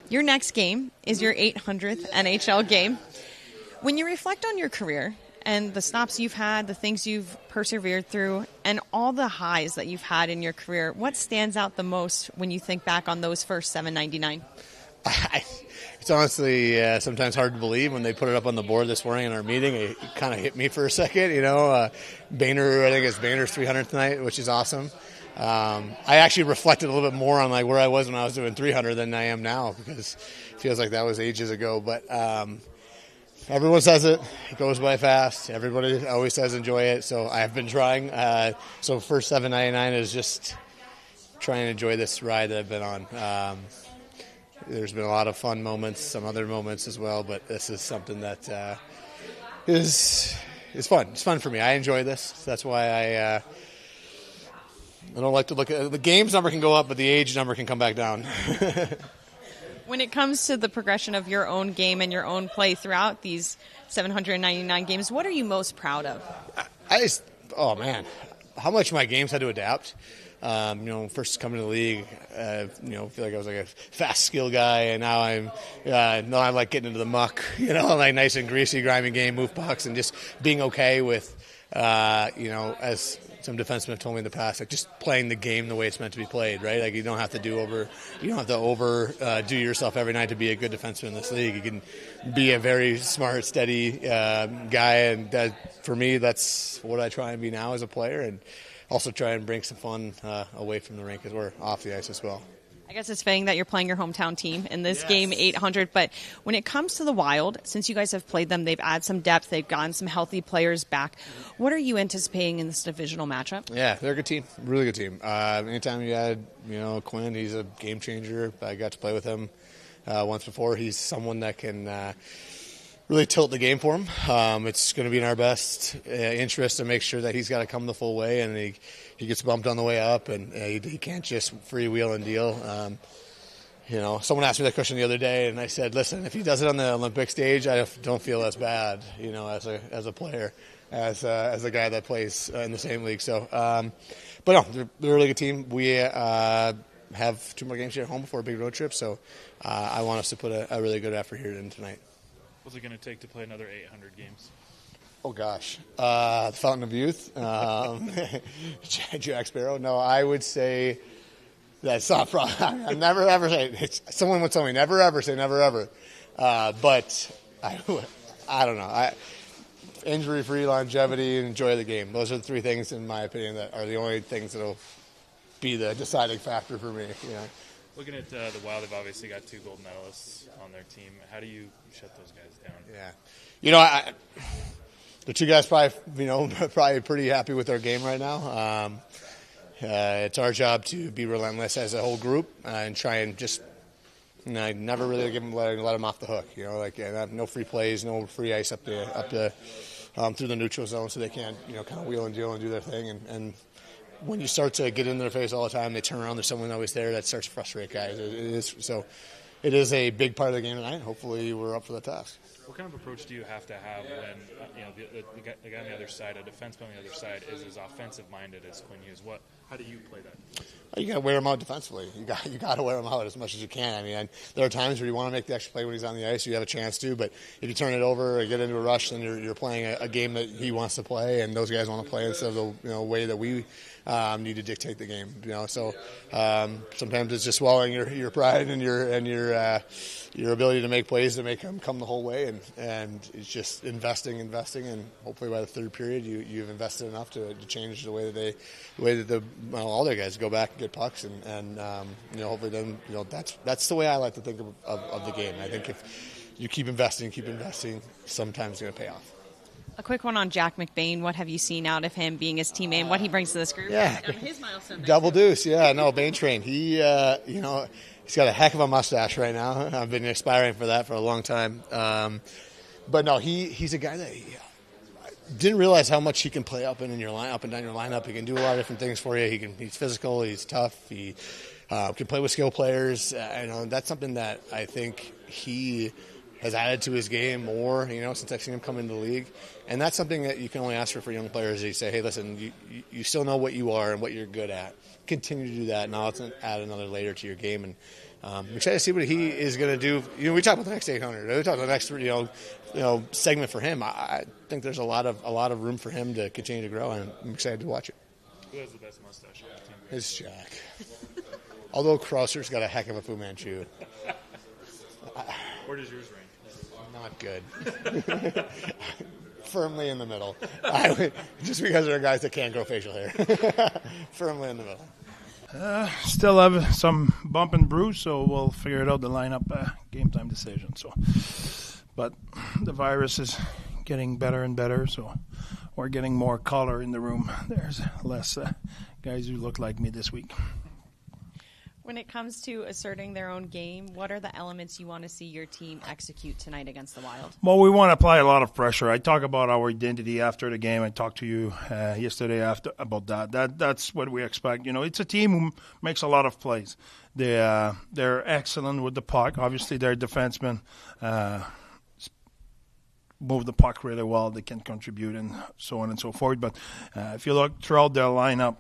Your next game is your 800th NHL game. When you reflect on your career and the stops you've had, the things you've persevered through, and all the highs that you've had in your career, what stands out the most when you think back on those first 799? It's honestly sometimes hard to believe when they put it up on the board this morning in our meeting. It kind of hit me for a second, Boehner, I think it's Boehner's 300th night, which is awesome. I actually reflected a little bit more on where I was when I was doing 300 than I am now, because it feels like that was ages ago. But everyone says it goes by fast. Everybody always says enjoy it. So I've been trying. So first 799 is just trying to enjoy this ride that I've been on. There's been a lot of fun moments, some other moments as well, but this is something that is fun. It's fun for me. I enjoy this. That's why I don't like to look at the games number can go up, but the age number can come back down. When it comes to the progression of your own game and your own play throughout these 799 games, what are you most proud of? Oh man, how much my games had to adapt. First coming to the league, feel like I was like a fast skill guy, and now I like getting into the muck, like nice and greasy, grimy game, move pucks, and just being okay with, as some defensemen have told me in the past, like just playing the game the way it's meant to be played, right? Like you don't have to overdo yourself every night to be a good defenseman in this league. You can be a very smart, steady guy, and for me, that's what I try and be now as a player, and also try and bring some fun away from the rink as we're off the ice as well. I guess it's fitting that you're playing your hometown team in this game 800, but when it comes to the Wild, since you guys have played them, they've added some depth, they've gotten some healthy players back. What are you anticipating in this divisional matchup? Yeah, they're a good team, really good team. Anytime you add, Quinn, he's a game changer. I got to play with him once before. He's someone that can really tilt the game for him. It's going to be in our best interest to make sure that he's got to come the full way, and he gets bumped on the way up, and he can't just freewheel and deal. Someone asked me that question the other day, and I said, listen, if he does it on the Olympic stage, I don't feel as bad, as a player, as a guy that plays in the same league. So, but no, they're a really good team. We have 2 more games here at home before a big road trip, so I want us to put a really good effort here in tonight. What's it going to take to play another 800 games? Oh, gosh. The Fountain of Youth. Jack Sparrow. No, I would say that's not probably. I never, ever say. Someone would tell me, never, ever say never, ever. But I don't know. Injury-free, longevity, and enjoy the game. Those are the 3 things, in my opinion, that are the only things that will be the deciding factor for me. Looking at the Wild, they've obviously got 2 gold medalists on their team. How do you shut those guys down? Yeah. The 2 guys probably pretty happy with their game right now. It's our job to be relentless as a whole group and try and just never really let them off the hook. No free plays, no free ice up through the neutral zone, so they can't kind of wheel and deal and do their thing. And when you start to get in their face all the time, they turn around, there's someone always there, that starts to frustrate guys. It is a big part of the game tonight. Hopefully we're up for the task. What kind of approach do you have to have when the guy on the other side, a defenseman on the other side, is as offensive-minded as Quinn Hughes? How do you play that? You got to wear him out defensively. You got to wear him out as much as you can. There are times where you want to make the extra play when he's on the ice, so you have a chance to. But if you turn it over or get into a rush, then you're playing a game that he wants to play, and those guys want to play instead of the way that we need to dictate the game. So sometimes it's just swallowing your pride and your ability to make plays to make them come the whole way, and it's just investing, and hopefully by the third period you've invested enough to change the way that all their guys go back and get pucks, and hopefully then that's the way I like to think of the game. I think if you keep investing, sometimes it's going to pay off. A quick one on Jack McBain. What have you seen out of him being his teammate and what he brings to this group? Yeah, his milestone. Double deuce. Yeah, no, Bain train. He, he's got a heck of a mustache right now. I've been aspiring for that for a long time. But no, he's a guy that didn't realize how much he can play up and down your lineup. He can do a lot of different things for you. He's physical. He's tough. He can play with skill players. That's something that I think he has added to his game more, since I've seen him come into the league. And that's something that you can only ask for young players. You say, hey, listen, you still know what you are and what you're good at. Continue to do that. Now let's add another layer to your game. And I'm excited to see what he is going to do. We talk about the next 800. We talk about the next, segment for him. I think there's a lot of room for him to continue to grow, and I'm excited to watch it. Who has the best mustache on the team? It's Jack. Although Krauser's got a heck of a Fu Manchu. Where does yours rank? Not good. Firmly in the middle. Just because there are guys that can't grow facial hair. Firmly in the middle. Still have some bump and bruise, so we'll figure it out, the lineup, game time decision. But the virus is getting better and better, so we're getting more color in the room. There's less guys who look like me this week. When it comes to asserting their own game, what are the elements you want to see your team execute tonight against the Wild? Well, we want to apply a lot of pressure. I talk about our identity after the game. I talked to you yesterday about that. That's what we expect. It's a team who makes a lot of plays. They're excellent with the puck. Obviously, their defensemen move the puck really well. They can contribute and so on and so forth. But if you look throughout their lineup,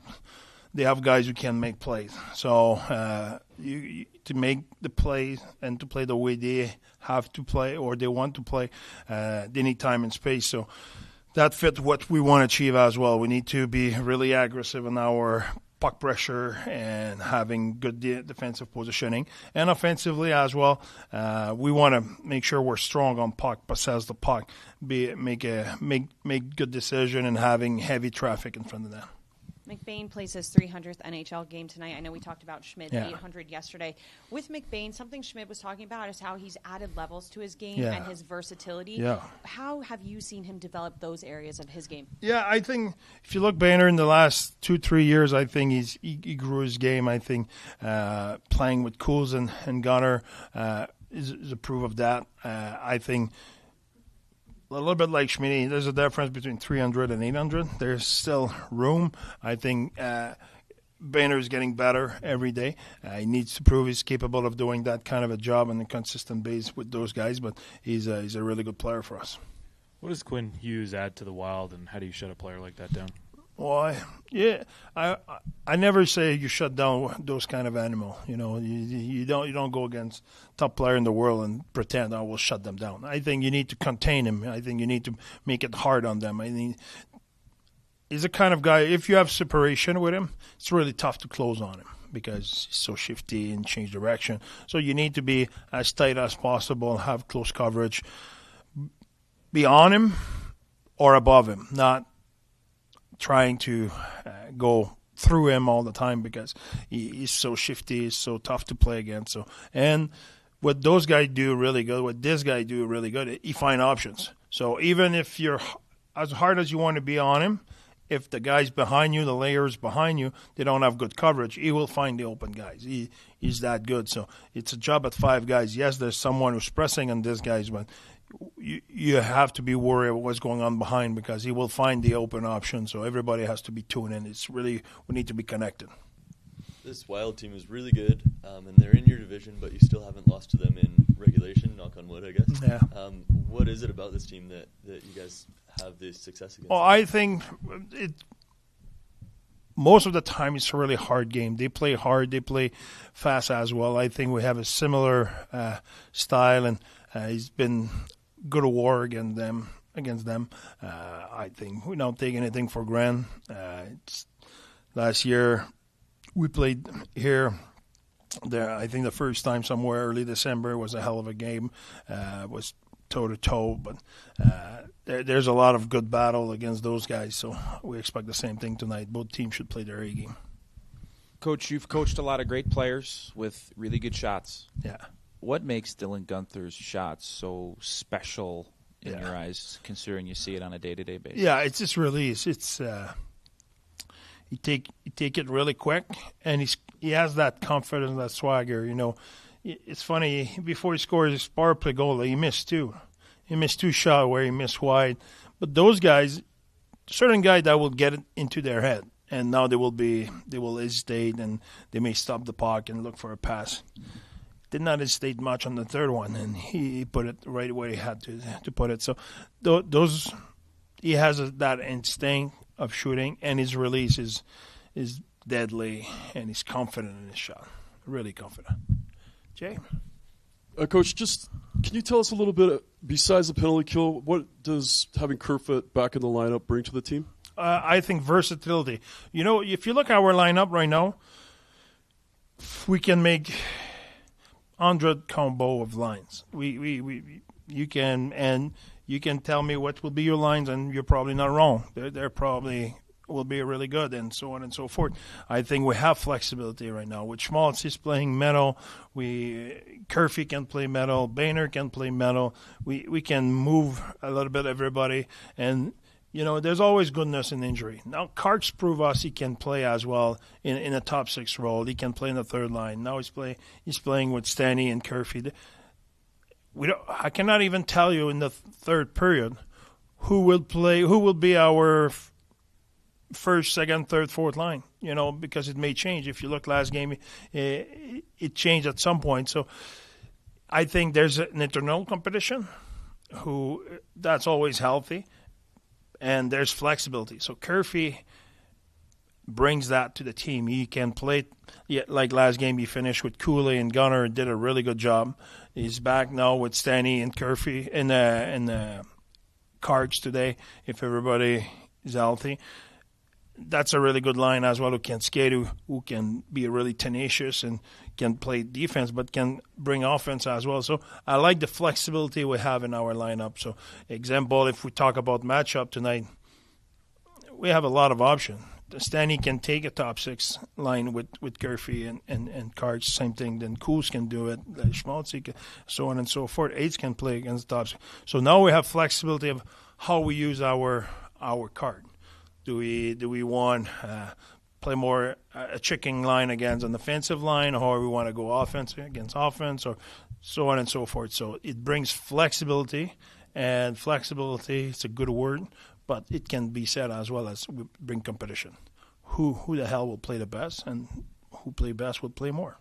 they have guys who can make plays. So to make the plays and to play the way they have to play or they want to play, they need time and space. So that fits what we want to achieve as well. We need to be really aggressive in our puck pressure and having good defensive positioning. And offensively as well, we want to make sure we're strong on puck, possess the puck, make good decision and having heavy traffic in front of them. McBain plays his 300th NHL game tonight. I know we talked about Schmidt, 800 yesterday. With McBain, something Schmidt was talking about is how he's added levels to his game and his versatility. Yeah. How have you seen him develop those areas of his game? Yeah, I think if you look Boehner in the last 2-3 years, I think he grew his game. I think playing with Cools and Gunner is a proof of that. I think a little bit like Schmidt, there's a difference between 300 and 800. There's still room. I think Boehner is getting better every day. He needs to prove he's capable of doing that kind of a job on a consistent base with those guys, but he's a really good player for us. What does Quinn Hughes add to the Wild, and how do you shut a player like that down? Well, I never say you shut down those kind of animal. You don't go against top player in the world and pretend I will shut them down. I think you need to contain him. I think you need to make it hard on them. I think he's the kind of guy. If you have separation with him, it's really tough to close on him because he's so shifty and change direction. So you need to be as tight as possible, have close coverage, be on him or above him, not trying to go through him all the time because he's so shifty, he's so tough to play against. And what those guys do really good, what this guy do really good, he find options. So even if you're as hard as you want to be on him, if the guys behind you, the layers behind you, they don't have good coverage, he will find the open guys. He's that good. So it's a job at 5 guys. Yes, there's someone who's pressing on these guys, but you have to be worried about what's going on behind because he will find the open option. So everybody has to be tuned in. It's really, we need to be connected. This Wild team is really good, and they're in your division, but you still haven't lost to them in regulation, knock on wood, I guess. Yeah. What is it about this team that you guys have this success against? Well, I think most of the time it's a really hard game. They play hard, they play fast as well. I think we have a similar style, and he's been good at war against them. I think we don't take anything for granted. Last year we played here. I think the first time somewhere early December was a hell of a game. It was toe-to-toe, but there's a lot of good battle against those guys, so we expect the same thing tonight. Both teams should play their A game. Coach, you've coached a lot of great players with really good shots. Yeah. What makes Dylan Guenther's shots so special in your eyes, considering you see it on a day-to-day basis? Yeah, it's just release. It's he take it really quick, and he has that confidence, that swagger. It's funny. Before he scores his power play goal, he missed 2. He missed 2 shots where he missed wide. But those guys, certain guys that will get it into their head, and now they will hesitate and they may stop the puck and look for a pass. did not hesitate much on the third one, and he put it right where he had to put it. So those he has that instinct of shooting, and his release is deadly, and he's confident in his shot, really confident. Jay? Coach, just can you tell us a little bit, besides the penalty kill, what does having Kerfoot back in the lineup bring to the team? I think versatility. You know, if you look at our lineup right now, we can make 100 combo of lines. You can tell me what will be your lines, and you're probably not wrong. They're probably will be really good, and so on and so forth. I think we have flexibility right now. With Schmaltz, he's playing metal. Kerfy can play metal. Boehner can play metal. We can move a little bit everybody, and you know, there's always goodness in injury. Now, Karch proved us he can play as well in a top six role. He can play in the third line. Now he's playing with Stanny and Kerfy. I cannot even tell you in the third period who will be our first, second, third, fourth line, you know, because it may change. If you look last game, it changed at some point. So I think there's an internal competition that's always healthy, and there's flexibility. So Kerfy brings that to the team. He can play, like last game he finished with Cooley and Gunner and did a really good job. He's back now with Stanny and Kerfy in the Cards today, if everybody is healthy. That's a really good line as well, who can skate, who can be really tenacious and can play defense, but can bring offense as well. So I like the flexibility we have in our lineup. So example, if we talk about matchup tonight, we have a lot of options. Stanley can take a top six line with Kerfy and Karch, same thing. Then Kuz can do it, Schmaltz, so on and so forth. Aids can play against the top six. So now we have flexibility of how we use our card. Do we want play more a checking line against an offensive line, or we want to go offense against offense, or so on and so forth. So it brings flexibility, and flexibility is a good word, but it can be said as well as we bring competition. Who the hell will play the best, and who play best will play more.